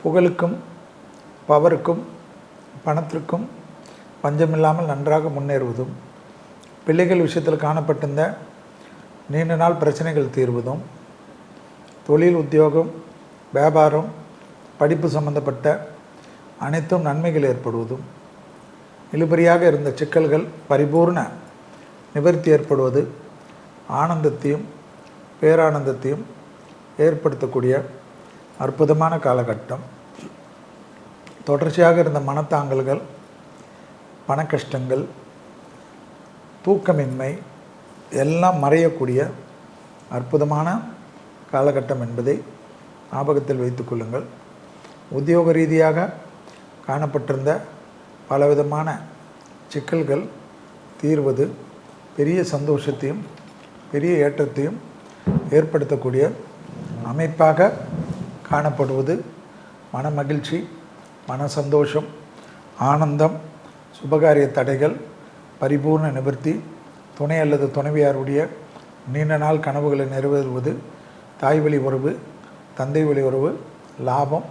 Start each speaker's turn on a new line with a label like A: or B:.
A: புகழுக்கும் பவருக்கும் பணத்திற்கும் பஞ்சமில்லாமல் நன்றாக முன்னேறுவதும், பிள்ளைகள் விஷயத்தில் காணப்பட்டிருந்த நீண்ட நாள் பிரச்சனைகள் தீர்வதும், தொழில், உத்தியோகம், வியாபாரம், படிப்பு சம்பந்தப்பட்ட அனைத்தும் நன்மைகள் ஏற்படுவதும், இழுபறியாக இருந்த சிக்கல்கள் பரிபூர்ண நிவர்த்தி ஏற்படுவது, ஆனந்தத்தையும் பேரானந்தத்தையும் ஏற்படுத்தக்கூடிய அற்புதமான காலகட்டம். தொடர்ச்சியாக இருந்த மனத்தாங்கல்கள், பண கஷ்டங்கள், தூக்கமின்மை எல்லாம் மறையக்கூடிய அற்புதமான காலகட்டம் என்பதை ஞாபகத்தில் வைத்து கொள்ளுங்கள். உத்தியோக ரீதியாக காணப்பட்டிருந்த பலவிதமான சிக்கல்கள் தீர்வது பெரிய சந்தோஷத்தையும் பெரிய ஏற்றத்தையும் ஏற்படுத்தக்கூடிய அமைப்பாக காணப்படுவது, மன மகிழ்ச்சி, மன சந்தோஷம், ஆனந்தம், சுபகாரிய தடைகள் பரிபூர்ண நிவர்த்தி, துணை அல்லது துணைவியாருடைய நீண்ட நாள் கனவுகளை நிறைவேறுவது, தாய் வழி உறவு, தந்தை வழி உறவு, லாபம்